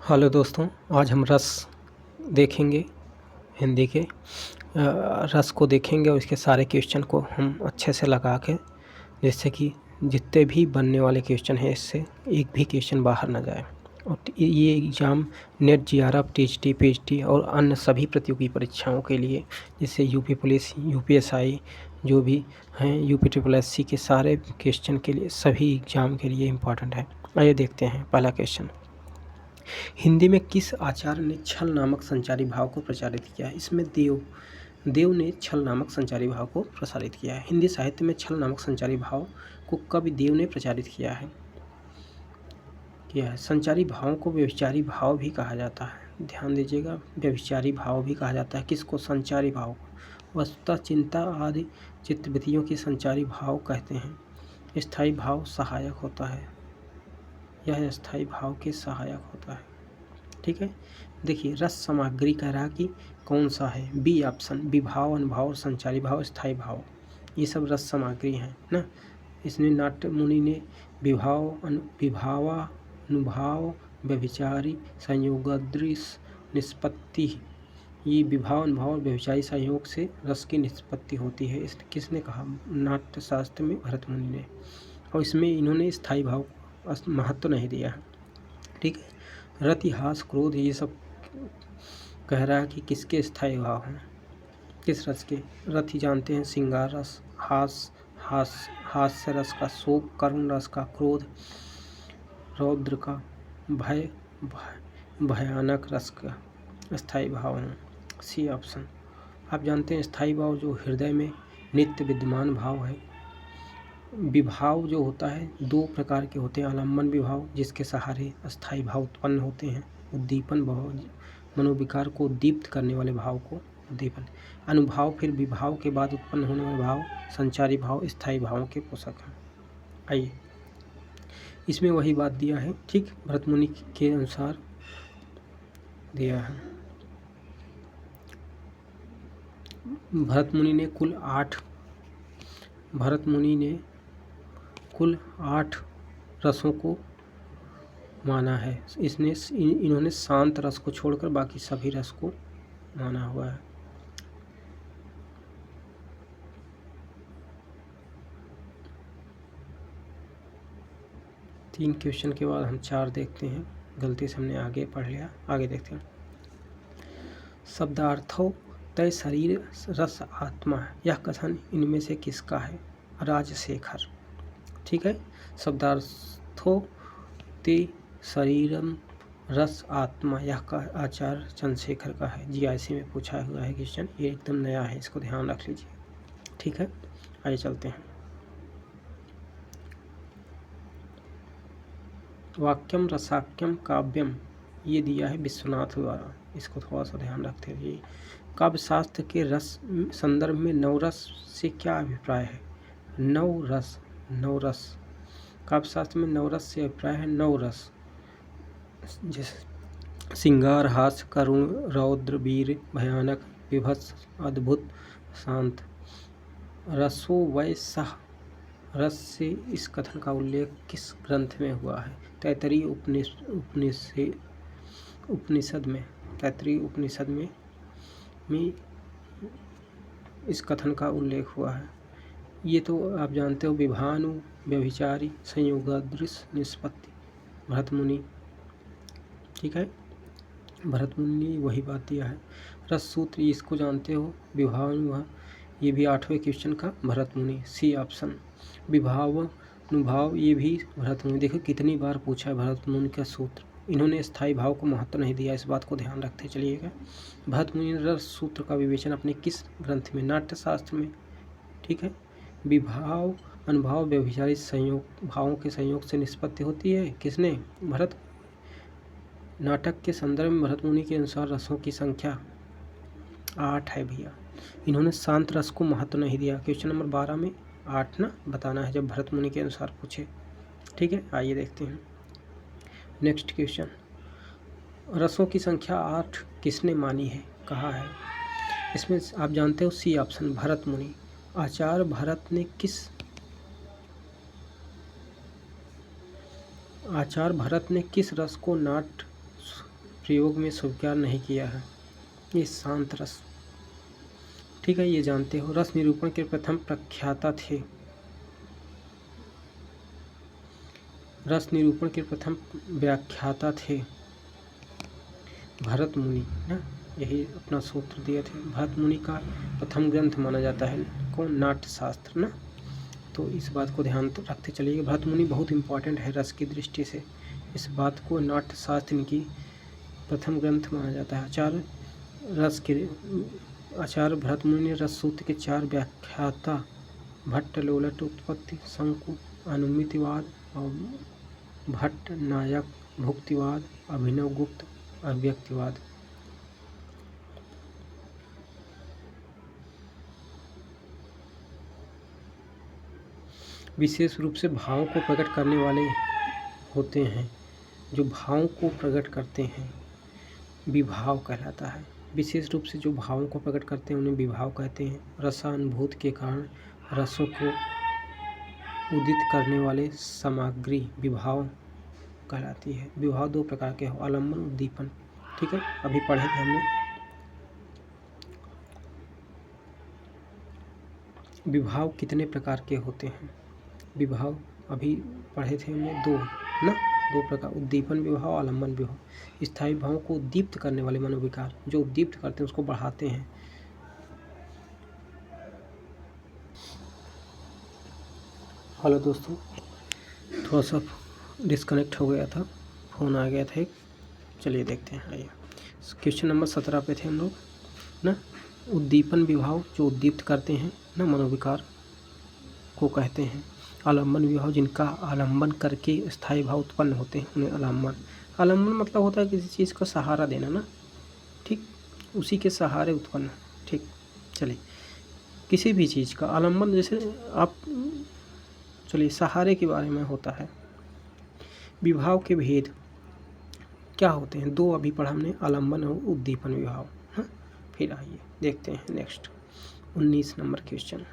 Hello दोस्तों, आज हम रस देखेंगे। हिंदी के रस को देखेंगे और इसके सारे क्वेश्चन को हम अच्छे से लगा के, जिससे कि जितने भी बनने वाले क्वेश्चन हैं इससे एक भी क्वेश्चन बाहर ना जाए। और ये एग्ज़ाम नेट, जेआरएफ, टीएचटी, पीएचटी और अन्य सभी प्रतियोगी परीक्षाओं के लिए, जैसे यूपी पुलिस, यूपीएसआई जो भी हैं, यूपी ट्रिपल एससी के सारे क्वेश्चन के लिए, सभी एग्ज़ाम के लिए इम्पॉर्टेंट है। आइए देखते हैं पहला क्वेश्चन। हिंदी में किस आचार्य ने छल नामक संचारी भाव को प्रचारित किया है? इसमें देव ने छल नामक संचारी भाव को प्रसारित किया है। हिंदी साहित्य में छल नामक संचारी भाव को कवि देव ने प्रचारित किया है। संचारी भावों को व्यभिचारी भाव भी कहा जाता है। ध्यान दीजिएगा, व्यभिचारी भाव भी कहा जाता है। किसको? संचारी भाव को। वस्तुतः चिंता आदि चित्तवृत्तियों की संचारी भाव कहते हैं। स्थायी भाव सहायक होता है। यह स्थायी भाव के सहायक होता है। ठीक है, देखिए रस सामग्री कह रहा कि कौन सा है? बी ऑप्शन, विभाव, अनुभाव, संचारी भाव, स्थायी भाव, ये सब रस सामग्री हैं ना। इसमें नाट्य मुनि ने विभावा, अनुभाव, व्यभिचारी, संयोगादृश, निष्पत्ति, ये विभाव, अनुभाव, व्यभिचारी संयोग से रस की निष्पत्ति होती है। इस किसने कहा? नाट्य शास्त्र में भरत मुनि ने। और इसमें इन्होंने स्थायी भाव महत्व नहीं दिया है। ठीक है, रति, हास, क्रोध, ये सब कह रहा है कि किसके स्थायी भाव हैं, किस रस के? रति जानते हैं श्रृंगार रस, हास्य रस का, शोक, करुण रस का, क्रोध, रौद्र का, भयानक रस का स्थायी भाव हैं। C option. आप जानते हैं स्थायी भाव जो हृदय में नित्य विद्यमान भाव है। विभाव जो होता है दो प्रकार के होते हैं। आलम्बन विभाव, जिसके सहारे स्थायी भाव उत्पन्न होते हैं। उद्दीपन भाव, मनोविकार को उद्दीप्त करने वाले भाव को उद्दीपन। अनुभाव, फिर विभाव के बाद उत्पन्न होने वाले भाव। संचारी भाव स्थायी भावों के पोषक हैं। आइए, इसमें वही बात दिया है, ठीक, भरत मुनि के अनुसार दिया है। भरत मुनि ने कुल 8 रसों को माना है। इन्होंने शांत रस को छोड़कर बाकी सभी रस को माना हुआ है। तीन क्वेश्चन के बाद हम 4 देखते हैं। गलती से हमने आगे पढ़ लिया, आगे देखते हैं। शब्दार्थों तय शरीर रस आत्मा, यह कथन इनमें से किसका है? राजशेखर। ठीक है, शब्दार्थों तय शरीरम रस आत्मा, यह का आचार्य चंद्रशेखर का है। जीआईसी में पूछा हुआ है क्वेश्चन, ये एकदम नया है, इसको ध्यान रख लीजिए। ठीक है, आइए चलते हैं। वाक्यम रसाक्यम काव्यम, ये दिया है विश्वनाथ द्वारा, इसको थोड़ा सा ध्यान रखते रहिए। काव्य शास्त्र के रस संदर्भ में नवरस से क्या अभिप्राय है? नवरस, काव्य शास्त्र में नवरस से अभिप्राय है नवरस, जैसे श्रृंगार, हास्य, करुण, रौद्र, वीर, भयानक, विभत्स, अद्भुत, शांत। रसो वै सह, रस से इस कथन का उल्लेख किस ग्रंथ में हुआ है? तैत्तरीय उपनिषद में। तैत्तरीय उपनिषद में इस कथन का उल्लेख हुआ है। ये तो आप जानते हो, विभानु, व्यभिचारी, संयोगादृश, निष्पत्ति, भरत मुनि। ठीक है, भरत मुनि ने वही बात दिया है। रस सूत्र, इसको जानते हो, विभानु, ये भी 8वें क्वेश्चन का भरत मुनि। C option. विभाव, अनुभाव, ये भी भरत मुनि। देखो कितनी बार पूछा है भरत मुनि का सूत्र। इन्होंने स्थायी भाव को महत्व नहीं दिया, इस बात को ध्यान रखते चलिएगा। भरत मुनि ने रस सूत्र का विवेचन अपने किस ग्रंथ में? नाट्य शास्त्र में। ठीक है, विभाव, अनुभाव, व्यभिचारी संयोग, भावों के संयोग से निष्पत्ति होती है। किसने? भरत। नाटक के संदर्भ में भरत मुनि के अनुसार रसों की संख्या 8 है भैया। इन्होंने शांत रस को महत्व नहीं दिया। क्वेश्चन नंबर 12 में 8 ना बताना है, जब भरत मुनि के अनुसार पूछे। ठीक है, आइए देखते हैं नेक्स्ट क्वेश्चन। रसों की संख्या 8 किसने मानी है, कहा है? इसमें आप जानते हो, सी ऑप्शन, भरत मुनि। आचार्य भरत ने किस रस को प्रयोग में स्वीकार नहीं किया है। ये शांत रस, ठीक है, ये जानते हो। रस निरूपण के प्रथम प्रख्याता थे। रस निरूपण के प्रथम व्याख्याता थे भरत मुनि ना, यही अपना सूत्र दिए थे। भरत मुनि का प्रथम ग्रंथ माना जाता है कौन? नाट्य शास्त्र ना। तो इस बात को ध्यान रखते चलिए। भरत मुनि बहुत इंपॉर्टेंट है रस की दृष्टि से। इस बात को नाट्य शास्त्र इनकी प्रथम ग्रंथ माना जाता है। आचार्य भरत मुनि ने रस सूत्र के 4 व्याख्याता भट्ट, लोलट, उत्पत्ति, शंकु, अनुमितिवाद और भट्ट नायक, भुक्तिवाद, अभिनव गुप्त, अव्यक्तिवाद। विशेष रूप से भावों को प्रकट करने वाले होते हैं। जो भावों को प्रकट करते हैं विभाव कहलाता है। विशेष रूप से जो भावों को प्रकट करते हैं उन्हें विभाव कहते हैं। रसानुभूति के कारण रसों को उदित करने वाले सामग्री विभाव कहलाती है। विभाव 2 प्रकार के हो, आलम्बन, उद्दीपन, ठीक है, अभी पढ़े थे हमने। विभाव कितने प्रकार के होते हैं? विभाव अभी पढ़े थे हमने 2 ना, 2 प्रकार, उद्दीपन विभाव, आलम्बन विभाव। स्थायी भावों को उद्दीप्त करने वाले मनोविकार, जो उद्दीप्त करते हैं उसको बढ़ाते हैं। हेलो दोस्तों, थोड़ा सा डिस्कनेक्ट हो गया था, फ़ोन आ गया था एक। चलिए देखते हैं। आइए क्वेश्चन नंबर 17 पे थे हम लोग ना। उद्दीपन विभाव जो उद्दीप्त करते हैं ना मनोविकार को कहते हैं। आलम्बन विभाव जिनका आलम्बन करके स्थायी भाव उत्पन्न होते हैं उन्हें आलम्बन। आलम्बन मतलब होता है किसी चीज़ का सहारा देना ना, ठीक, उसी के सहारे उत्पन्न, ठीक। चलिए किसी भी चीज़ का आलम्बन, जैसे आप चलिए सहारे के बारे में होता है। विभाव के भेद क्या होते हैं? 2 अभी पढ़ा हमने, आलम्बन और उद्दीपन विभाव। हाँ, फिर आइए देखते हैं नेक्स्ट 19 नंबर क्वेश्चन।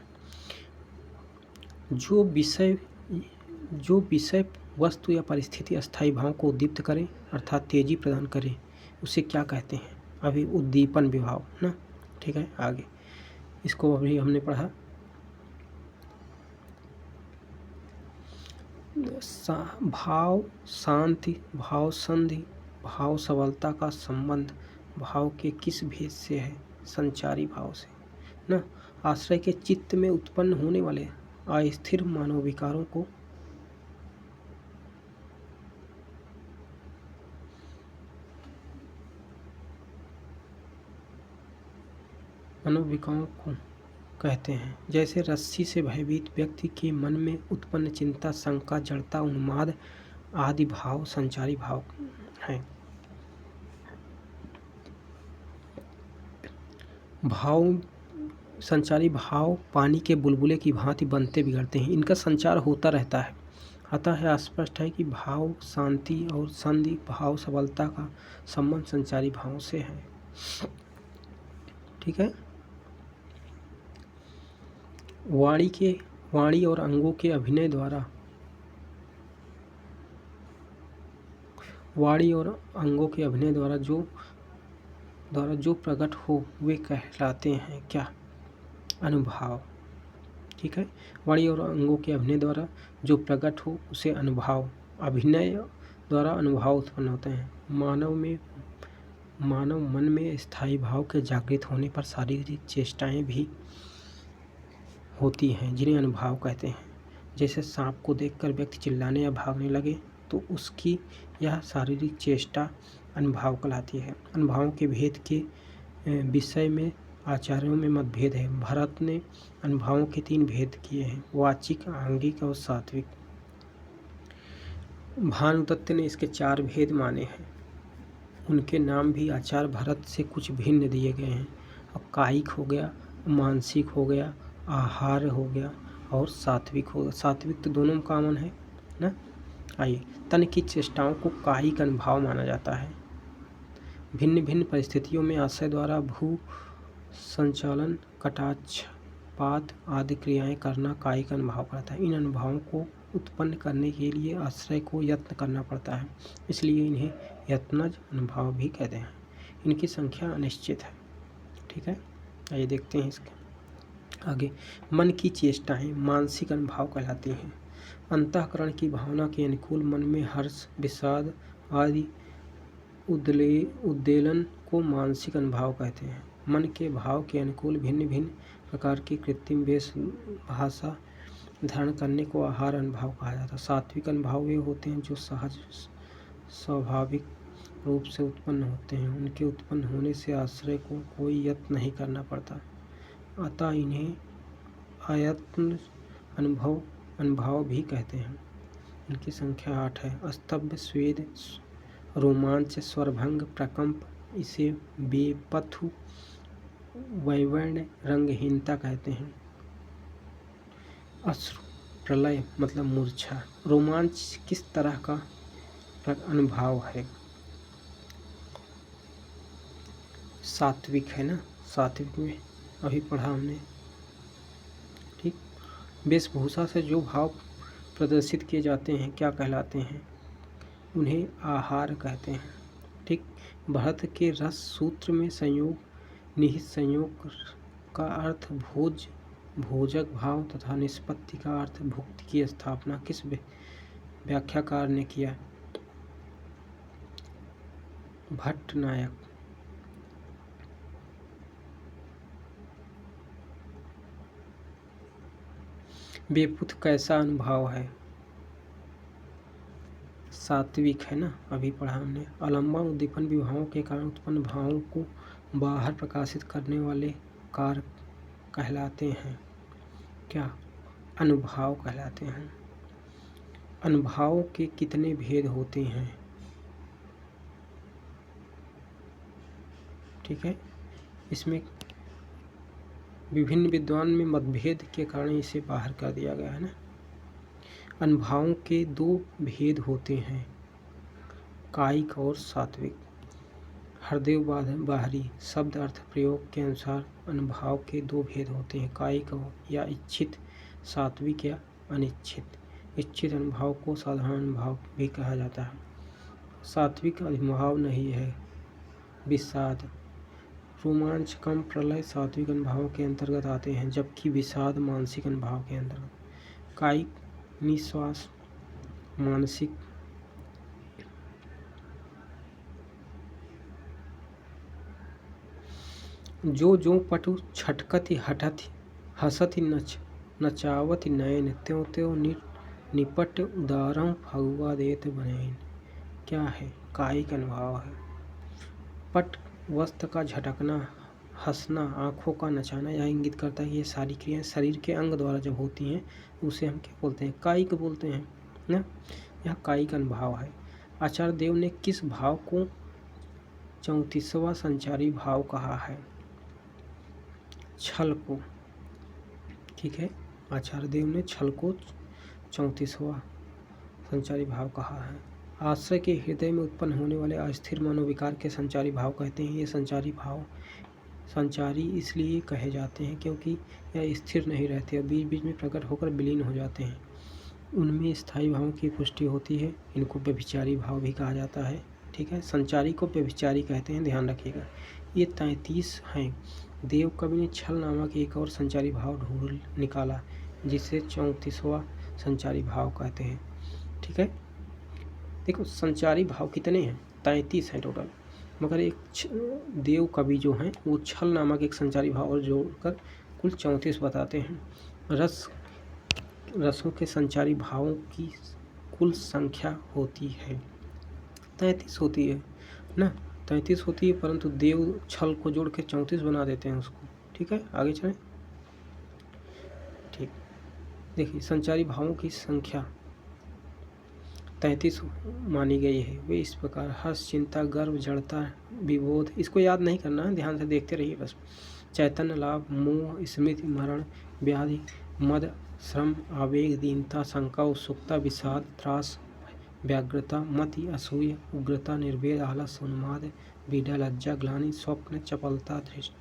जो विषय वस्तु या परिस्थिति अस्थायी भाव को उद्दीप्त करे अर्थात तेजी प्रदान करे उसे क्या कहते हैं? अभी उद्दीपन विभाव ना, ठीक है। आगे इसको अभी हमने पढ़ा। भाव शांति, भाव संधि, भाव सबलता का संबंध भाव के किस भेद से है? संचारी भाव से ना। आश्रय के चित्त में उत्पन्न होने वाले अस्थिर मनोविकारों को कहते हैं। जैसे रस्सी से भयभीत व्यक्ति के मन में उत्पन्न चिंता, शंका, जड़ता, उन्माद आदि भाव संचारी भाव हैं। संचारी भाव पानी के बुलबुले की भांति बनते बिगड़ते हैं। इनका संचार होता रहता है। अतः यह स्पष्ट है कि भाव शांति और संधि भाव सबलता का संबंध संचारी भाव से है, ठीक है। वाणी और अंगों के अभिनय द्वारा जो प्रकट हो वे कहलाते हैं क्या? अनुभाव, ठीक है। वाणी और अंगों के अभिनय द्वारा जो प्रकट हो उसे अनुभाव। अभिनय द्वारा अनुभव उत्पन्न होते हैं। मानव मन में स्थायी भाव के जागृत होने पर शारीरिक चेष्टाएं भी होती हैं जिन्हें अनुभाव कहते हैं। जैसे सांप को देखकर व्यक्ति चिल्लाने या भागने लगे तो उसकी यह शारीरिक चेष्टा अनुभाव कहलाती है। अनुभावों के भेद के विषय में आचार्यों में मतभेद है। भरत ने अनुभावों के 3 भेद किए हैं, वाचिक, आंगिक और सात्विक। भानुदत्त ने इसके 4 भेद माने हैं। उनके नाम भी आचार्य भरत से कुछ भिन्न दिए गए हैं। अब कायिक हो गया, मानसिक हो गया, आहार हो गया और सात्विक हो गया। सात्विक तो दोनों में कॉमन है ना। आइए, तन की चेष्टाओं को कायिक अनुभाव माना जाता है। भिन्न भिन्न परिस्थितियों में आश्रय द्वारा भू संचालन, कटाक्षपात आदि क्रियाएं करना कायिक अनुभाव कहलाता है। इन अनुभावों को उत्पन्न करने के लिए आश्रय को यत्न करना पड़ता है, इसलिए इन्हें यत्नज अनुभाव भी कहते हैं। इनकी संख्या अनिश्चित है। ठीक है, आइए देखते हैं इसके आगे। मन की चेष्टाएं मानसिक अनुभाव कहलाती हैं। अंतःकरण की भावना के अनुकूल मन में हर्ष, विषाद आदि उद्वेलन को मानसिक अनुभाव कहते हैं। मन के भाव के अनुकूल भिन्न भिन्न प्रकार की कृत्रिम वेश भाषा धारण करने को आहार अनुभाव कहा जाता है। सात्विक अनुभाव वे होते हैं जो सहज स्वाभाविक रूप से उत्पन्न होते हैं। उनके उत्पन्न होने से आश्रय को कोई यत्न नहीं करना पड़ता, अतः इन्हें अयत्न अनुभाव भी कहते हैं। इनकी संख्या 8 है। स्तब्ध, स्वेद, रोमांच, स्वरभंग, प्रकंप, इसे बेपथु, वैवर्ण, रंगहीनता कहते हैं। अश्रु, प्रलय मतलब मूर्छा। रोमांच किस तरह का अनुभव है? सात्विक है ना, सात्विक में अभी पढ़ा हमने। ठीक, वेशभूषा से जो भाव प्रदर्शित किए जाते हैं क्या कहलाते हैं? उन्हें आहार कहते हैं। ठीक, भरत के रस सूत्र में संयोग, निहित संयोग का अर्थ भोज, भोजक भाव तथा निष्पत्ति का अर्थ भुक्ति की स्थापना किस व्याख्याकार ने किया? भट्टनायक। बेपुथ कैसा अनुभाव है? सात्विक है ना, अभी पढ़ा हमने। आलंबन उद्दीपन विभावों के कारण उत्पन्न भावों को बाहर प्रकाशित करने वाले कारक कहलाते हैं क्या? अनुभाव कहलाते हैं। अनुभाव के कितने भेद होते हैं? ठीक है, इसमें विभिन्न विद्वान में मतभेद के कारण इसे बाहर कर दिया गया है ना। अनुभावों के 2 भेद होते हैं, कायिक और सात्विक। हरदेव बाहरी शब्द अर्थ प्रयोग के अनुसार अनुभाव के 2 भेद होते हैं, कायिक या इच्छित, सात्विक या अनिच्छित। इच्छित अनुभाव को साधारण अनुभाव भी कहा जाता है। सात्विक अनुभाव नहीं है। विषाद, रोमांच, कम, प्रलय सात्विक अनुभाव के अंतर्गत आते हैं, जबकि विषाद मानसिक अनुभाव के अंतर्गत। कायिक, निश्वास, मानसिक। जो पटु छटकति हठति हसति नचावति नयन, त्यों त्यों निपट उदारम फगुआ देत बनैन। क्या है? कायिक अनुभाव है। पट वस्त्र का झटकना, हंसना, आँखों का नचाना यह इंगित करता है कि ये सारी क्रियाएं शरीर के अंग द्वारा जब होती हैं उसे हम क्या बोलते हैं? कायिक बोलते हैं ना। यह कायिक अनुभाव है। आचार्य देव ने किस भाव को 34वां संचारी भाव कहा है? छल को। ठीक है, आचार्य देव ने छल को 34वां संचारी भाव कहा है। आश्रय के हृदय में उत्पन्न होने वाले अस्थिर मनोविकार के संचारी भाव कहते हैं। ये संचारी भाव संचारी इसलिए कहे जाते हैं क्योंकि यह स्थिर नहीं रहते और बीच बीच में प्रकट होकर विलीन हो जाते हैं। उनमें स्थायी भावों की पुष्टि होती है। इनको व्यभिचारी भाव भी कहा जाता है। ठीक है, संचारी को व्यभिचारी कहते हैं, ध्यान रखिएगा। ये 33 हैं। देव कवि ने छल नामक एक और संचारी भाव ढूंढ निकाला जिसे 34वां संचारी भाव कहते हैं। ठीक है, देखो संचारी भाव कितने हैं? 33 हैं टोटल, मगर एक देव कवि जो हैं वो छल नामक एक संचारी भाव और जोड़कर कुल 34 बताते हैं। रसों के संचारी भावों की कुल संख्या होती है 33 होती है ना, 33 होती है, परंतु देव छल को जोड़ के 34 बना देते हैं उसको। ठीक है, आगे चलें। ठीक, देखिए संचारी भावों की संख्या 33 मानी गई है। वे इस प्रकार हर्ष, चिंता, गर्व, जड़ता, विबोध, इसको याद नहीं करना है, ध्यान से देखते रहिए बस। चैतन्य, लाभ, मोह, स्मृति, मरण, व्याधि, मद, श्रम, आवेग, दीनता, शंका, उत्सुकता, विषाद, त्रास, व्याग्रता, मति, असूया, उग्रता, निर्वेद, आलस, उन्माद, पीड़ा, लज्जा, ग्लानि, स्वप्न, चपलता, धृष्ट,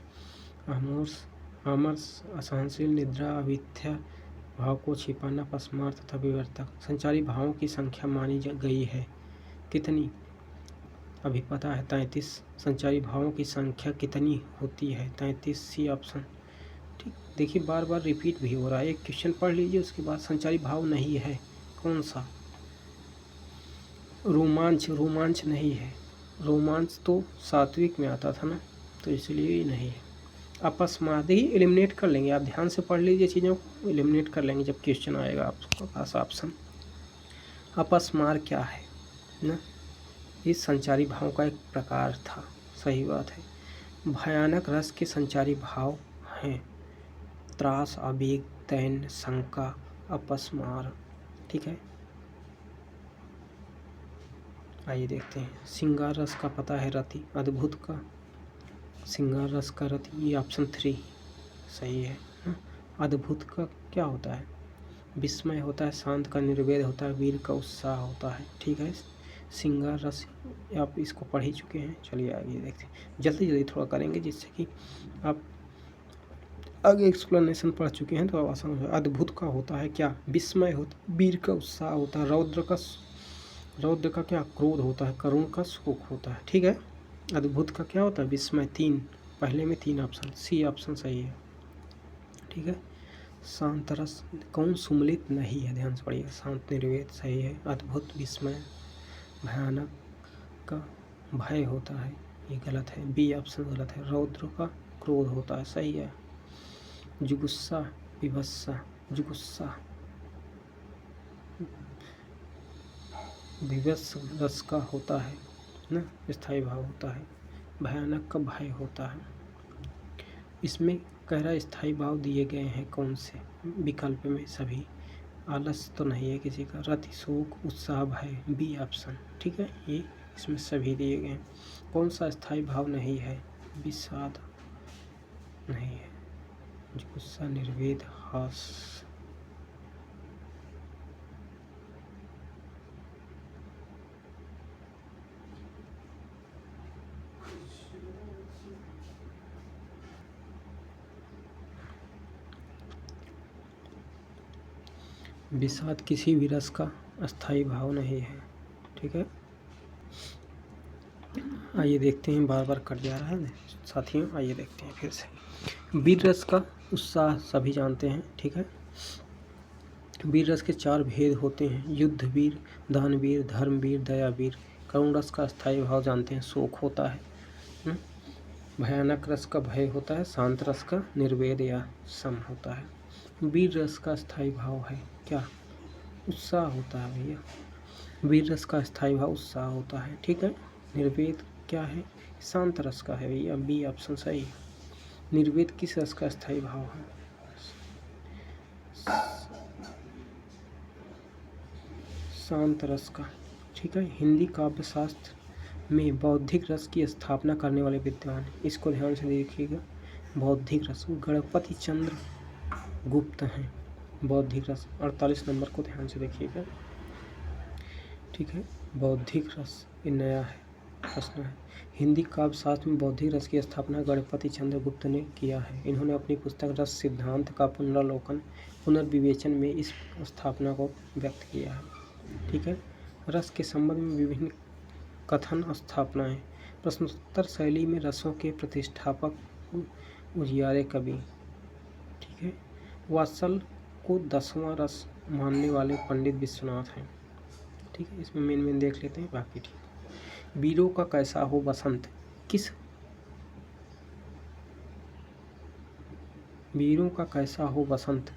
आमर्ष, असहनशील, निद्रा, अविद्या, भाव को छिपाना, अपस्मार तथा विवर्तक। संचारी भावों की संख्या मानी गई है कितनी? अभी पता है 33। संचारी भावों की संख्या कितनी होती है? 33, सी ऑप्शन। ठीक, देखिए बार बार रिपीट भी हो रहा है। एक क्वेश्चन पढ़ लीजिए, उसके बाद संचारी भाव नहीं है कौन सा? रोमांच, रोमांच नहीं है। रोमांच तो सात्विक में आता था ना, तो इसलिए ही नहीं है। अपस्मार, देखिए एलिमिनेट कर लेंगे, आप ध्यान से पढ़ लीजिए, चीज़ों को एलिमिनेट कर लेंगे जब क्वेश्चन आएगा आपके पास ऑप्शन। अपस्मार क्या है ना? इस संचारी भाव का एक प्रकार था, सही बात है। भयानक रस के संचारी भाव हैं त्रास, आवेग, दैन्य, शंका, अपस्मार। ठीक है, आइए देखते हैं। श्रृंगार रस का पता है, रति। अद्भुत का, श्रृंगार रस का रति, ये ऑप्शन 3 सही है ना? अद्भुत का क्या होता है? विस्मय होता है, शांत का निर्वेद होता है, वीर का उत्साह होता है। ठीक है, श्रृंगार रस आप इसको पढ़ ही चुके हैं। चलिए आगे देखते हैं, जल्दी जल्दी थोड़ा करेंगे जिससे कि आप आगे एक्सप्लेनेशन पढ़ चुके हैं तो अब आसान हो। अद्भुत का होता है क्या? विस्मय होता, वीर का उत्साह होता है, रौद्र का क्या? क्रोध होता है, करुण का शोक होता है। ठीक है, अद्भुत का क्या होता है? विस्मय। 3, पहले में 3 ऑप्शन, सी ऑप्शन सही है। ठीक है, शांत रस कौन? सुमलित नहीं है, ध्यान से पढ़िए। शांत निर्वेद सही है। अद्भुत, विस्मय, भयानक का भय होता है, ये गलत है, बी ऑप्शन गलत है। रौद्र का क्रोध होता है, सही है। जुगुस्सा, विभत्सा, जुगुस्सा, विभत्स रस का होता है ना, स्थायी भाव होता है। भयानक का भय होता है। इसमें कह रहा है स्थायी भाव दिए गए हैं कौन से? विकल्प में सभी। आलस तो नहीं है किसी का। रति, शोक, उत्साह, भय, बी ऑप्शन। ठीक है, ये इसमें सभी दिए गए हैं। कौन सा स्थायी भाव नहीं है? विषाद नहीं है, गुस्सा, निर्वेद, हास। विषाद किसी भी रस का अस्थायी भाव नहीं है। ठीक है, आइए देखते हैं, बार बार कट जा रहा है साथियों। आइए देखते हैं फिर से। वीर रस का उत्साह सभी जानते हैं। ठीक है, वीर रस के 4 भेद होते हैं, युद्ध वीर, दानवीर, धर्मवीर, दयावीर। करुण रस का अस्थायी भाव जानते हैं, शोक होता है। भयानक रस का भय होता है, शांत रस का निर्वेद या सम होता है। वीर रस का स्थायी भाव है क्या? उत्साह होता है भैया। वीर रस का स्थायी भाव उत्साह होता है। ठीक है, निर्वेद क्या है? शांत रस का है भैया, बी ऑप्शन सही है। निर्वेद किस रस का स्थायी भाव है? शांत रस का। ठीक है, हिंदी काव्यशास्त्र में बौद्धिक रस की स्थापना करने वाले विद्वान, इसको ध्यान से देखिएगा। बौद्धिक रस गणपति चंद्र गुप्त हैं। बौद्धिक रस 48 नंबर को ध्यान से देखिएगा। ठीक है, बौद्धिक रस ये नया है, प्रश्न है। हिंदी काव्यशास्त्र में बौद्धिक रस की स्थापना गणपति चंद्र गुप्त ने किया है। इन्होंने अपनी पुस्तक रस सिद्धांत का पुनर्विवेचन में इस स्थापना को व्यक्त किया है। ठीक है, रस के संबंध में विभिन्न कथन स्थापनाएं। प्रश्नोत्तर शैली में रसों के प्रतिष्ठापक उजियारे कवि। ठीक है, वात्सल को 10वां रस मानने वाले पंडित विश्वनाथ हैं। ठीक है, इसमें मेन देख लेते हैं, बाकी ठीक। वीरों का कैसा हो बसंत, किस वीरों का कैसा हो बसंत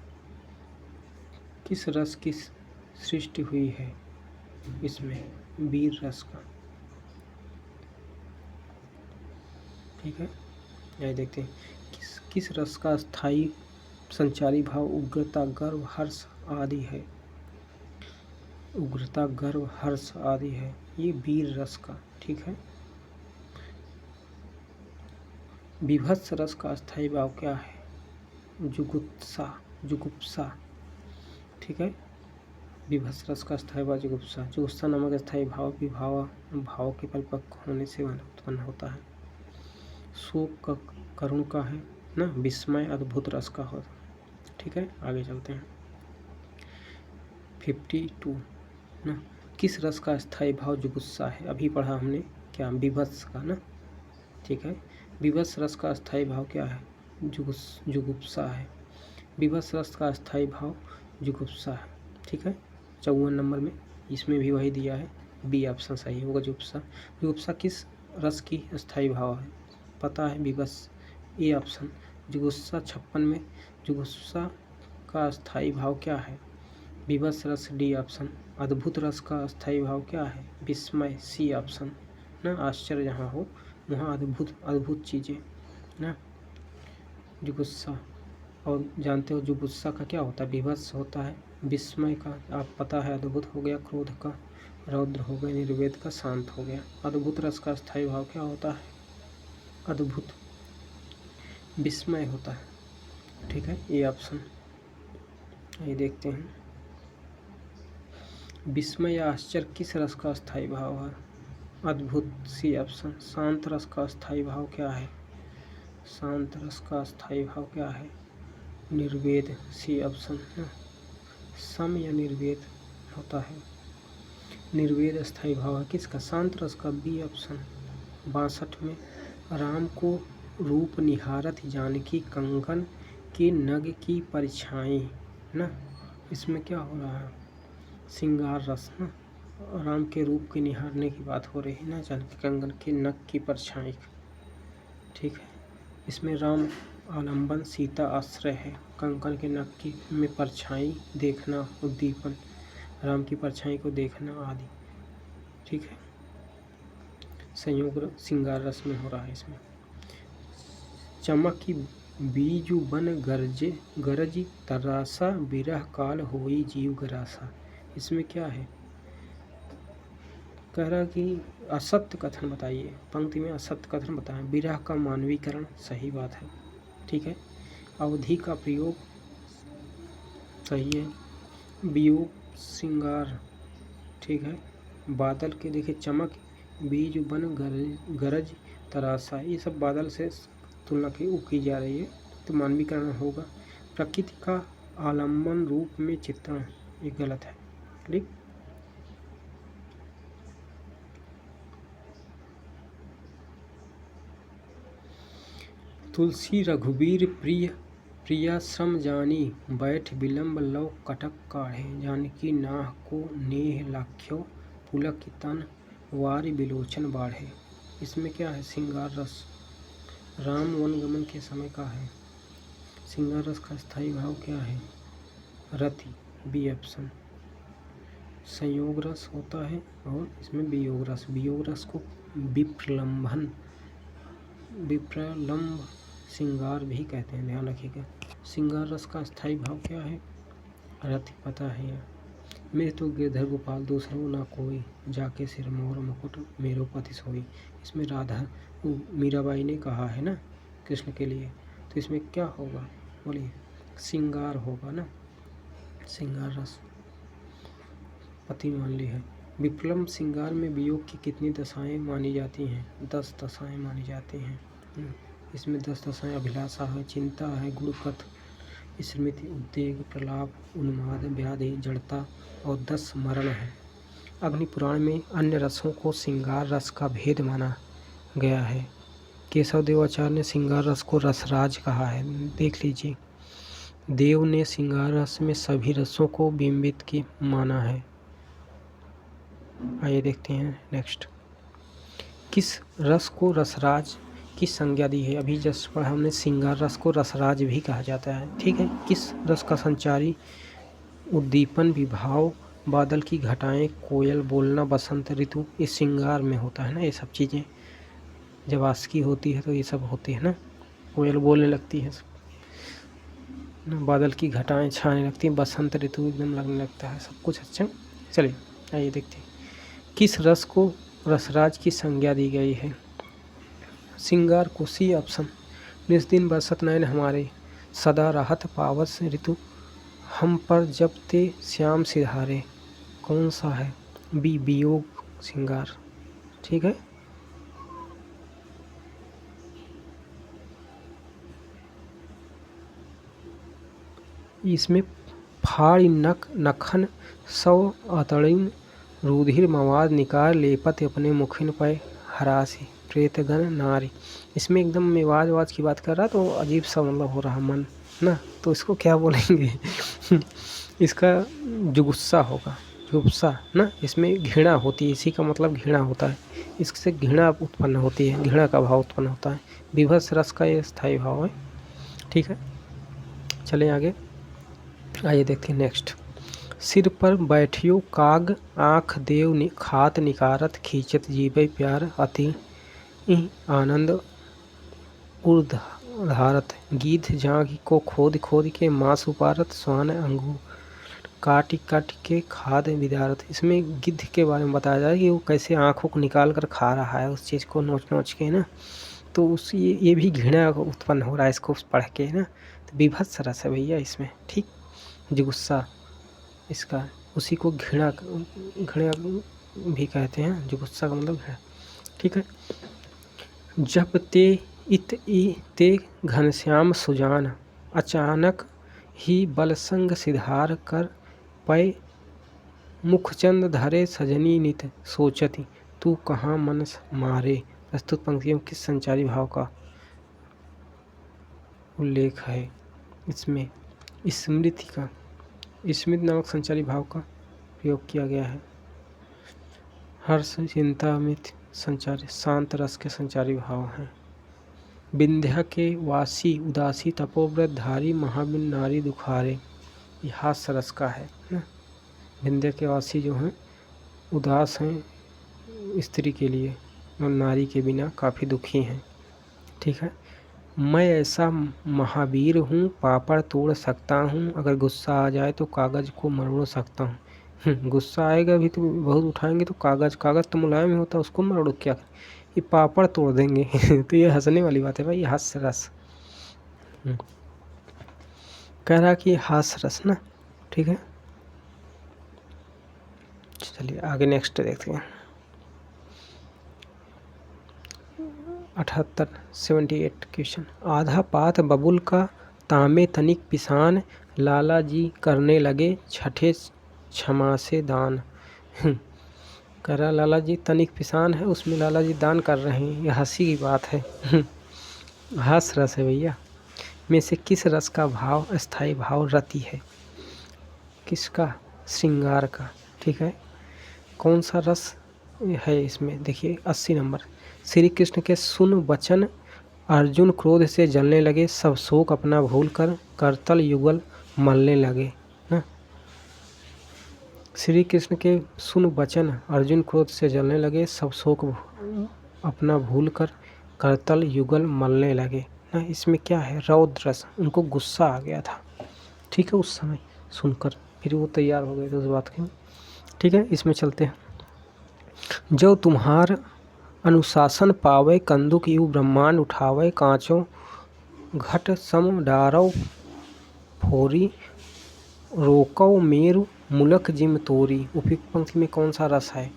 किस रस की सृष्टि हुई है? इसमें वीर रस का। ठीक है, यही देखते हैं। किस रस का स्थायी संचारी भाव उग्रता, गर्व, हर्ष आदि है? उग्रता, गर्व, हर्ष आदि है, ये वीर रस का। ठीक है, विभत्स रस का स्थायी भाव क्या है? जुगुप्सा, जुगुप्सा। ठीक है, विभत्स रस का स्थायी भाव जुगुप्सा। जुगुप्सा नामक स्थायी भाव भाव के परिपक्व होने से उत्पन्न होता है। शोक का, करुण का है ना, विस्मय, अद्भुत रस का होता। ठीक है, आगे चलते हैं। 52 ना। किस रस का स्थायी भाव जुगुस्सा है? अभी पढ़ा हमने क्या, विभत्स का ना, ठीक है। विभत्स रस का स्थायी भाव क्या है? जुगुप्सा है। विभत्स रस का स्थायी भाव जुगुप्सा है, ठीक है। 54 नंबर में इसमें भी वही दिया है, बी ऑप्शन सही होगा, जुगुप्सा। जुगुप्सा किस रस की स्थायी भाव है? पता है, विभत्स, ए ऑप्शन। जुगुप्सा 56 में जुगुप्सा का स्थायी भाव क्या है? विभत्स रस, डी ऑप्शन। अद्भुत रस का स्थायी भाव क्या है? विस्मय, सी ऑप्शन ना। आश्चर्य जहाँ हो वहाँ अद्भुत चीज़ें ना। जुगुस्सा, और जानते हो जुगुस्सा का क्या होता है? विभत्स होता है, विस्मय का आप पता है अद्भुत हो गया, क्रोध का रौद्र हो गया, निर्वेद का शांत हो गया। अद्भुत रस का स्थायी भाव क्या होता है? अद्भुत, विस्मय होता है, ठीक है, ये ऑप्शन। ये देखते हैं, विस्मय या आश्चर्य किस रस का स्थायी भाव है? अद्भुत, सी ऑप्शन। शांत रस का स्थायी भाव क्या है? शांत रस का स्थायी भाव क्या है? निर्वेद, सी ऑप्शन। सम या निर्वेद होता है, निर्वेद स्थायी भाव है किसका? शांत रस का, बी ऑप्शन। 62 में राम को रूप निहारत जानकी कंगन के नग की परछाई ना। इसमें क्या हो रहा है? श्रृंगार रस ना। राम के रूप के निहारने की बात हो रही है ना, जानकी कंगन के नग की परछाई, ठीक है। इसमें राम आलम्बन, सीता आश्रय है, कंकन के नग की में परछाई देखना, उद्दीपन, राम की परछाई को देखना आदि, ठीक है। संयोग श्रृंगार रस में हो रहा है इसमें। चमक की बीजु बन गरज तरासा, विरह काल होई जीव गरासा। इसमें क्या है? कह रहा कि असत्य कथन बताइए, पंक्ति में असत्य कथन बताएं। विरह का मानवीकरण, सही बात है, ठीक है। अवधि का प्रयोग, सही है। वियोग श्रृंगार, ठीक है। बादल के देखिए, चमक, बीज बन गरज तरासा, ये सब बादल से तुलना की जा रही है, तो मानवीकरण होगा। प्रकृति का आलम्बन रूप में चित्रण, ये गलत है, ठीक। तुलसी रघुबीर प्रिया श्रम जानी, बैठ विलम्ब लव कटक काढ़े, जानकी नाह को नेह लाख्यो, पुलक तन वारि विलोचन बाढ़े। इसमें क्या है? श्रृंगार रस, राम वनगमन के समय का है। श्रृंगार रस का स्थायी भाव क्या है? रति, बी ऑप्शन। संयोग रस होता है और इसमें वियोग रस, वियोग रस को विप्रलंभ श्रृंगार भी कहते हैं, ध्यान रखिएगा। श्रृंगार रस का स्थायी भाव क्या है? रति, पता है यह। मेरे तो गिरधर गोपाल दूसरों ना कोई, जाके सिर मोर मुकुट मेरो पति सोई। इसमें राधा मीराबाई ने कहा है ना कृष्ण के लिए, तो इसमें क्या होगा बोलिए? श्रृंगार होगा ना, श्रृंगार रस पति मान ली है। विप्लव श्रृंगार में वियोग की कितनी दशाएं मानी जाती हैं? 10 दशाएं मानी जाती हैं। इसमें 10 दशाएं अभिलाषा है, चिंता है, गुणकथ, स्मृति, उद्वेग, प्रलाप, उन्माद, व्याधि, जड़ता और 10 मरण है। अग्नि पुराण में अन्य रसों को श्रृंगार रस का भेद माना गया है। केशव देवाचार्य ने श्रृंगार रस को रसराज कहा है, देख लीजिए। देव ने श्रृंगार रस में सभी रसों को बिंबित की माना है। आइए देखते हैं नेक्स्ट। किस रस को रसराज की संज्ञा दी है? अभी जस्ट पढ़ा हमने, श्रृंगार रस को रसराज भी कहा जाता है, ठीक है। किस रस का संचारी? उद्दीपन, विभाव, बादल की घटाएं, कोयल बोलना, बसंत ऋतु, ये श्रृंगार में होता है ना। ये सब चीज़ें जब आशिकी होती है तो ये सब होती है ना, कोयल बोलने लगती है ना, बादल की घटाएं छाने लगती हैं, बसंत ऋतु एकदम लगने लगता है, सब कुछ अच्छा। चलिए आइए देखते हैं, किस रस को रसराज की संज्ञा दी गई है? श्रृंगार को, सी ऑप्शन। निस दिन बरसत नयन हमारे, सदा राहत पावस ऋतु, हम पर जब ते श्याम सिधारे, कौन सा है? बी, वियोग श्रृंगार, ठीक है। इसमें फाड़ी नख नखन सौ अतड़िन रुधिर मवाद निकार लेपत अपने मुखिन पे हरासी प्रेतगण नारी। इसमें एकदम मेवाज वाज की बात कर रहा तो अजीब सा मतलब हो रहा मन ना, तो इसको क्या बोलेंगे इसका जुगुस्सा होगा, जुगुप्सा ना, इसमें घृणा होती है, इसी का मतलब घृणा होता है, इससे घृणा उत्पन्न होती है, घृणा का भाव उत्पन्न होता है। विभत्स रस का ये स्थायी भाव है। ठीक है, चलें आगे, आइए देखते हैं नेक्स्ट। सिर पर बैठियो काग आँख देव खात निकारत खींचत जीवे प्यार अति आनंद उर्धारत गीध जांघ को खोद खोद के मांस उपारत स्वान अंगूर काट काट के खाद विदारत। इसमें गिद्ध के बारे में बताया जाए कि वो कैसे आँखों को निकाल कर खा रहा है उस चीज़ को नोच नोच के ना, तो उस ये भी घृणा उत्पन्न हो रहा है इसको पढ़ के ना, तो विभत्स रस है भैया इसमें। ठीक, जुगुस्सा इसका, उसी को घृणा भी कहते हैं, जुगुस्सा का मतलब घृणा। ठीक है, जब ते इत ई ते घनश्याम सुजान अचानक ही बलसंग सिधार कर पै मुखचंद धरे सजनी नित सोचती तू कहाँ मन मारे। प्रस्तुत पंक्तियों में किस संचारी भाव का उल्लेख है? इसमें स्मृति का, स्मृति नामक संचारी भाव का प्रयोग किया गया है। हर्ष चिंता अमित संचारी शांत रस के संचारी भाव हैं। विंध्या के वासी उदासी तपोव्रत धारी महाबिन नारी दुखारे, ये हास्य रस का है ना। विंध्या के वासी जो हैं उदास हैं स्त्री के लिए और नारी के बिना काफ़ी दुखी हैं। ठीक है, मैं ऐसा महावीर हूँ पापड़ तोड़ सकता हूँ, अगर गुस्सा आ जाए तो कागज़ को मरोड़ सकता हूँ। गुस्सा आएगा भी तो बहुत उठाएंगे तो कागज़ तो मुलायम ही होता है, उसको मरोड़ क्या करें, ये पापड़ तोड़ देंगे तो ये हंसने वाली बात है भाई, हास्य रस कह रहा कि हास्य रस ना। ठीक है, चलिए आगे नेक्स्ट देखते हैं। 78 क्वेश्चन। आधा पात बबुल का तामे तनिक पिसान लाला जी करने लगे छठे क्षमा से दान। कह रहा लाला जी तनिक पिसान है उसमें लाला जी दान कर रहे हैं, यह हंसी की बात है। हास्य रस है भैया। में से किस रस का भाव अस्थाई भाव रति है? किसका? श्रृंगार का। ठीक है, कौन सा रस है इसमें? देखिए 80 नंबर। श्री कृष्ण के सुन वचन अर्जुन क्रोध से जलने लगे, सब शोक अपना भूल कर करतल युगल मलने लगे ना। श्री कृष्ण के सुन वचन अर्जुन क्रोध से जलने लगे, सब शोक अपना भूल कर करतल युगल मलने लगे ना। इसमें क्या है? रौद्र रस, उनको गुस्सा आ गया था। ठीक है, उस समय सुनकर फिर वो तैयार हो गए थे उस बात के। ठीक है, इसमें चलते हैं। जो तुम्हार अनुशासन पावे कंदुक यू ब्रह्मांड उठावे, कांचों घट सम डारव फोरी रोकव मेरु मुलक जिम तोरी। उपयुक्त पंक्ति में कौन सा रस है?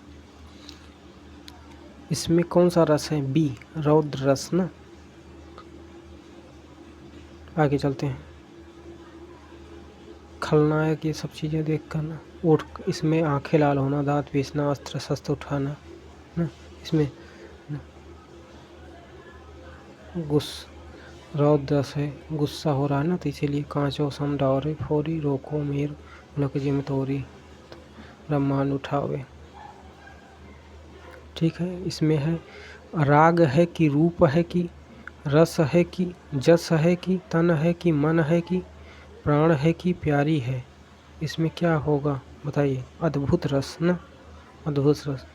इसमें कौन सा रस है? बी, रौद्र रस ना। आगे चलते हैं। खलनायक ये सब चीज़ें देख कर ना उठ, इसमें आंखें लाल होना, दांत पीसना, अस्त्र शस्त्र उठाना ना, इसमें रौद्र से गुस्सा हो रहा है ना, तो इसीलिए कांचो सम डारे फोरी रोको मेर मुलक जिम तोरी ब्रह्मांड उठावे। ठीक है, इसमें है राग है कि रूप है कि रस है कि जस है कि तन है कि मन है कि प्राण है कि प्यारी है। इसमें क्या होगा बताइए? अद्भुत रस ना, अद्भुत रस।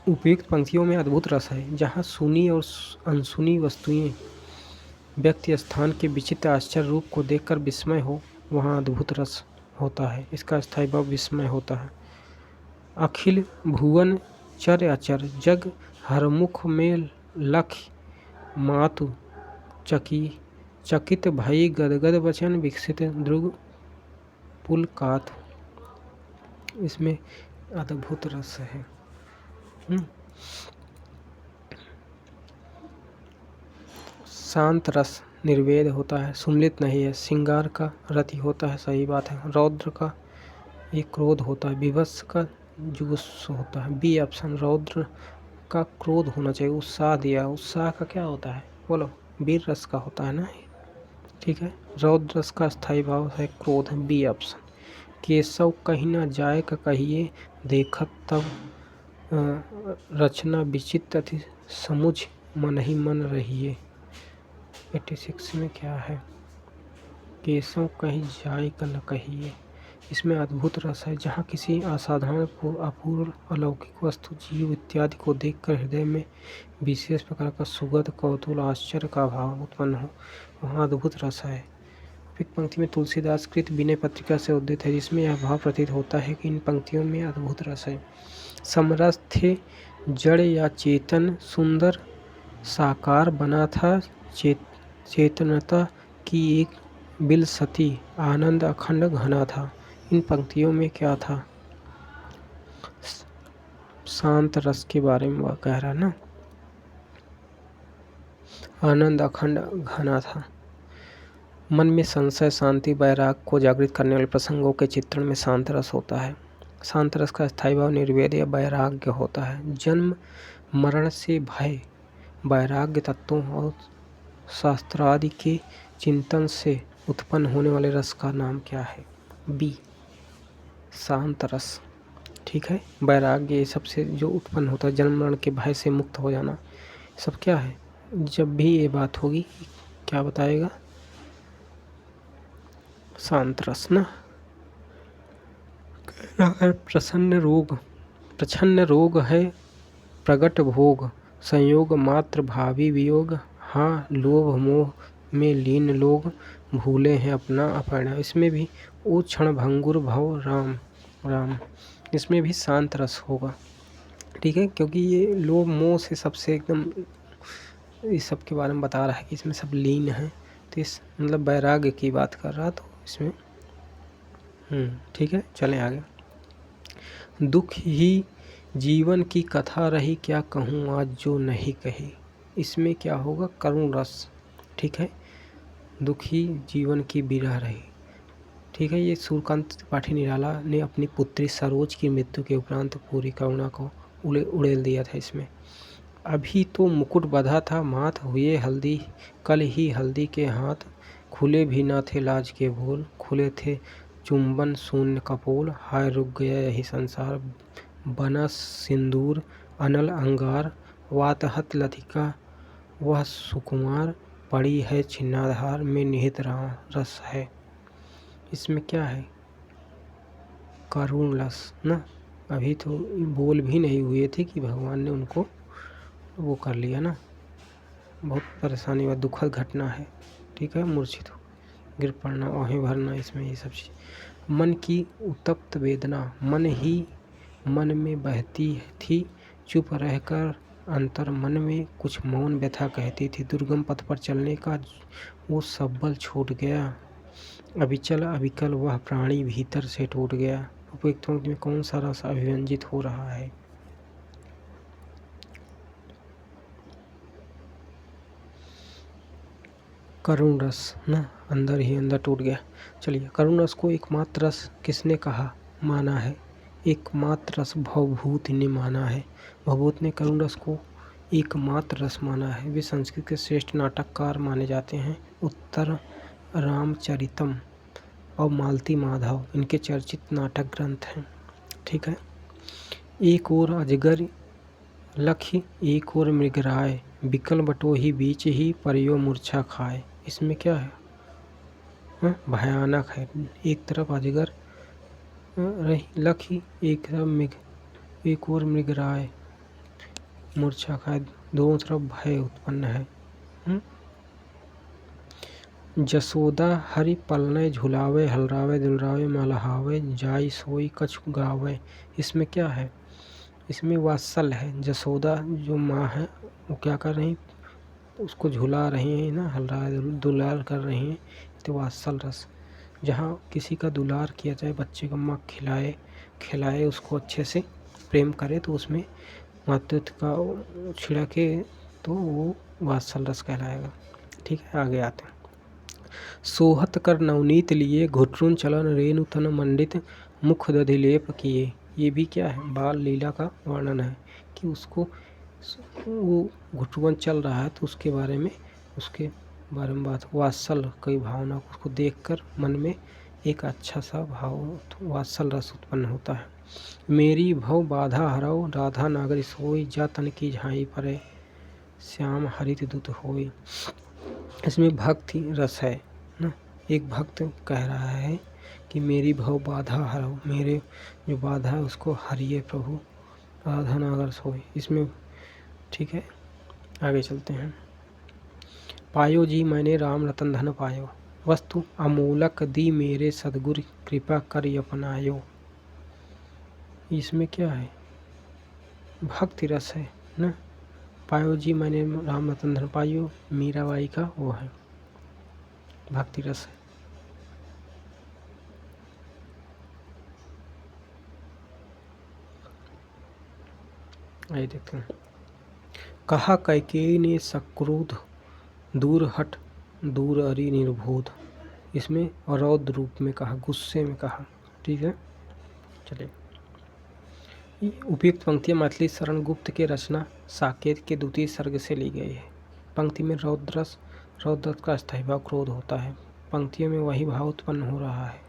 उपयुक्त पंक्तियों में अद्भुत रस है। जहाँ सुनी और अनसुनी वस्तुएं व्यक्ति स्थान के विचित्र आश्चर्य रूप को देखकर विस्मय हो, वहाँ अद्भुत रस होता है। इसका स्थायी भाव विस्मय होता है। अखिल भुवन चर अचर जग हरमुख में लख मातु चकित भई गदगद वचन विकसित द्रुग पुलकात। इसमें अद्भुत रस है। शांत रस निर्वेद होता है, सुम्मिलित नहीं है। श्रृंगार का रति होता है, सही बात है। रौद्र का ये क्रोध होता है, विवश का जुगुस्सु होता है। बी ऑप्शन, रौद्र का क्रोध होना चाहिए। उत्साह दिया, उत्साह का क्या होता है बोलो, वीर रस का होता है ना, ठीक है। रौद्र रस का स्थायी भाव है क्रोध, बी ऑप्शन। केशव कहीं ना जाए का कहिए, देखत तब रचना विचित्र थी, समुझ मन ही मन रहिए। 86 में क्या है, केशव कहीं जाए का न कहिए। इसमें अद्भुत रस है, जहाँ किसी असाधारण अपूर्व अलौकिक वस्तु, जीव इत्यादि को देखकर हृदय में विशेष प्रकार का सुगध कौतूहल आश्चर्य का भाव उत्पन्न हो, वहाँ अद्भुत रस है। एक पंक्ति में तुलसीदास कृत विनय पत्रिका से उद्धृत है, जिसमें यह भाव प्रतीत होता है कि इन पंक्तियों में अद्भुत रस है। समरस थे जड़ या चेतन, सुंदर साकार बना था, चेतनता की एक बिलसती, आनंद अखंड घना था। इन पंक्तियों में क्या था, शांत रस के बारे में वह कह रहा है ना, आनंद अखंड घना था। मन में संशय, शांति, वैराग को जागृत करने वाले प्रसंगों के चित्रण में शांत रस होता है। शांत रस का स्थायी भाव निर्वेद या वैराग्य होता है। जन्म मरण से भय, वैराग्य तत्वों और शास्त्रादि के चिंतन से उत्पन्न होने वाले रस का नाम क्या है, बी शांत रस, ठीक है। वैराग्य ये सबसे जो उत्पन्न होता है, जन्म मरण के भय से मुक्त हो जाना, सब क्या है। जब भी ये बात होगी क्या बताएगा, शांत रस ना। प्रछन्न रोग है प्रगट भोग, संयोग मात्र भावी वियोग, हाँ लोभ मोह में लीन लोग, भूले हैं अपना अपना। इसमें भी ओ क्षण भंगुर भव राम राम, इसमें भी शांत रस होगा, ठीक है, क्योंकि ये लोभ मोह से सबसे एकदम इस सब के बारे में बता रहा है कि इसमें सब लीन है, तो इस मतलब वैराग्य की बात कर रहा, तो इसमें ठीक है। चलें आगे। दुख ही जीवन की कथा रही, क्या कहूँ आज जो नहीं कही। इसमें क्या होगा, करुण रस, ठीक है। दुख ही जीवन की विरह रही, ठीक है। ये सूर्यकांत त्रिपाठी निराला ने अपनी पुत्री सरोज की मृत्यु के उपरांत पूरी करुणा को उड़ेल दिया था इसमें। अभी तो मुकुट बंधा था माथ, हुए हल्दी कल ही हल्दी के हाथ, खुले भी ना थे लाज के बोल, खुले थे चुंबन शून्य कपोल, हाय रुक गया यही संसार, बना सिंदूर अनल अंगार, वातहत लतिका वह सुकुमार, पड़ी है छिन्नाधार में निहित रस है। इसमें क्या है, करुण रस ना। अभी तो बोल भी नहीं हुए थे कि भगवान ने उनको वो कर लिया ना, बहुत परेशानी व दुखद घटना है, ठीक है। मूर्छित हो गिर पड़ना, आहें भरना, इसमें ये सब चीज़। मन की उत्तप्त वेदना, मन ही मन में बहती थी, चुप रहकर अंतर मन में कुछ मौन व्यथा कहती थी। दुर्गम पथ पर चलने का वो सब बल छूट गया, अविचल अविकल वह प्राणी भीतर से टूट गया। उपयुक्त में कौन सा रस अभिव्यंजित हो रहा है, करुण रस ना, अंदर ही अंदर टूट गया। चलिए, करुण रस को एकमात्र रस किसने कहा माना है, एकमात्र रस भवभूत ने माना है। भवभूत ने करुण रस को एकमात्र रस माना है। वे संस्कृत के श्रेष्ठ नाटककार माने जाते हैं। उत्तर रामचरितम और मालती माधव इनके चर्चित नाटक ग्रंथ हैं, ठीक है। एक और अजगर लखी, एक और मृगराय, बिकल बटोही बीच ही परियो मूर्छा खाए। इसमें क्या है, भयानक है। एक तरफ अजगर रही लखी, एक तरफ मृग, एक और मृगराय मूर्छा खाए, दोनों तरफ भय उत्पन्न है। जसोदा हरि पलने झुलावे, हलरावे दुलरावे मलहावे, जाई सोई कछ गावे। इसमें क्या है, इसमें वात्सल है। जसोदा जो माँ है वो क्या कर रही, उसको झुला रही हैं ना, हलरा दुलार कर रही हैं, तो वात्सल रस। जहाँ किसी का दुलार किया जाए, बच्चे को माँ खिलाए उसको अच्छे से प्रेम करे, तो उसमें मातृत्व का छिड़के तो वो वात्सल रस कहलाएगा, ठीक है। आगे आते हैं। सोहत कर नवनीत लिए, घुटरुन चलन रेणु तन मंडित, मुख दधिलेप किए। ये भी क्या है, बाल लीला का वर्णन है कि उसको वो घुटरुन चल रहा है तो उसके बारे में बात, वात्सल कई भावना उसको देखकर मन में एक अच्छा सा भाव वात्सल रस उत्पन्न होता है। मेरी भव बाधा हरव, राधा नागर सोई, जा तन की झाई परे, श्याम हरित दूत होई। इसमें भक्ति रस है ना। एक भक्त कह रहा है कि मेरी भव बाधा हरव, मेरे जो बाधा है उसको हरिए प्रभु, राधा नागर सोई। इसमें ठीक है, आगे चलते हैं। पायो जी मैंने राम रतन धन पायो, वस्तु अमूलक दी मेरे सदगुरु, कृपा कर अपनायो। इसमें क्या है, भक्ति रस है ना। पायो जी मैंने राम रतन धन पायो, मीराबाई का वो है भक्ति रस है। आइए देखते हैं। कहा कैकेयी ने सक्रोध, दूर हट दूर अरि निर्बोध। इसमें रौद्र रूप में कहा, गुस्से में कहा। ठीक है, चलिए। उपयुक्त पंक्तियाँ मैथिली शरण गुप्त के रचना साकेत के द्वितीय सर्ग से ली गई है। पंक्ति में रौद्र का स्थायी भाव क्रोध होता है। पंक्तियों में वही भाव उत्पन्न हो रहा है।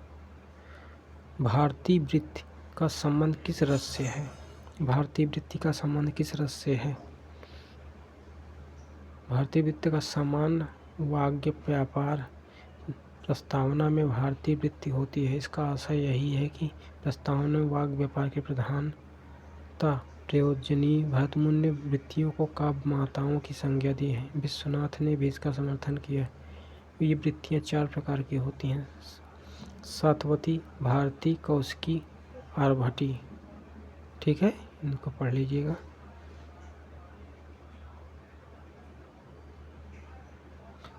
भारतीय वृत्ति का संबंध किस रस से है? भारतीय वृत्ति का संबंध किस रस से है? भारतीय वृत्ति का सामान्य वाग्य व्यापार प्रस्तावना में भारतीय वृत्ति होती है। इसका आशय यही है कि प्रस्तावना में वाग्य व्यापार के प्रधानता प्रयोजनीय भरतमुनि ने वृत्तियों को काव्य माताओं की संज्ञा दी है। विश्वनाथ ने भी इसका समर्थन किया। ये वृत्तियाँ 4 प्रकार की होती हैं, सातवती, भारती, कौशिकी, आर्भटी। ठीक है, इनको पढ़ लीजिएगा।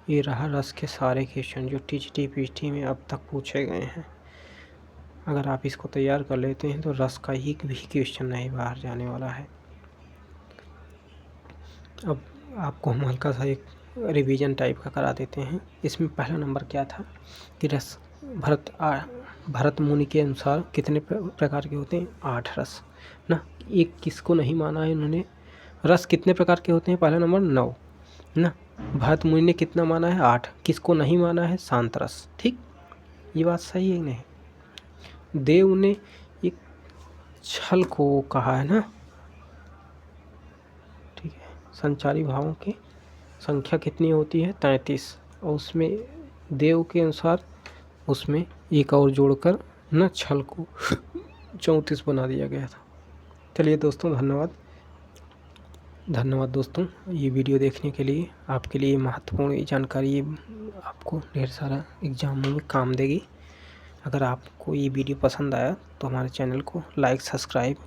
ये रहा रस के सारे क्वेश्चन जो TGT में अब तक पूछे गए हैं। अगर आप इसको तैयार कर लेते हैं तो रस का एक भी क्वेश्चन नहीं बाहर जाने वाला है। अब आपको हम हल्का सा एक रिवीजन टाइप का करा देते हैं। इसमें पहला नंबर क्या था कि रस भरत मुनि के अनुसार कितने प्रकार के होते हैं? 8 रस ना। एक किसको नहीं माना है इन्होंने? रस कितने प्रकार के होते हैं? पहला नंबर 9 ना। भरत मुनि ने कितना माना है? 8। किसको नहीं माना है? शांत रस। ठीक, ये बात सही है नहीं? देव ने एक छल को कहा है ना। ठीक है, संचारी भावों की संख्या कितनी होती है? 33। और उसमें देव के अनुसार उसमें एक और जोड़कर न छल को 34 बना दिया गया था। चलिए दोस्तों, धन्यवाद दोस्तों ये वीडियो देखने के लिए। आपके लिए महत्वपूर्ण जानकारी आपको ढेर सारा एग्जामों में काम देगी। अगर आपको ये वीडियो पसंद आया तो हमारे चैनल को लाइक सब्सक्राइब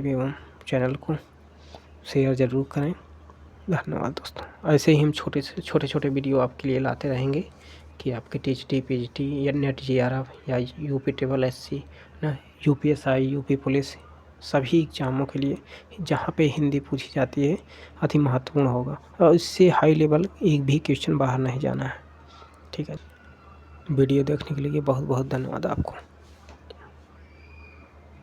एवं चैनल को शेयर ज़रूर करें। धन्यवाद दोस्तों। ऐसे ही हम छोटे वीडियो आपके लिए लाते रहेंगे कि आपके TGT, PGT या नेट JRF या UP SSC ना, UPSI, UP पुलिस सभी एग्जामों के लिए जहाँ पे हिंदी पूछी जाती है अति महत्वपूर्ण होगा और इससे हाई लेवल एक भी क्वेश्चन बाहर नहीं जाना है। ठीक है, वीडियो देखने के लिए बहुत बहुत धन्यवाद आपको।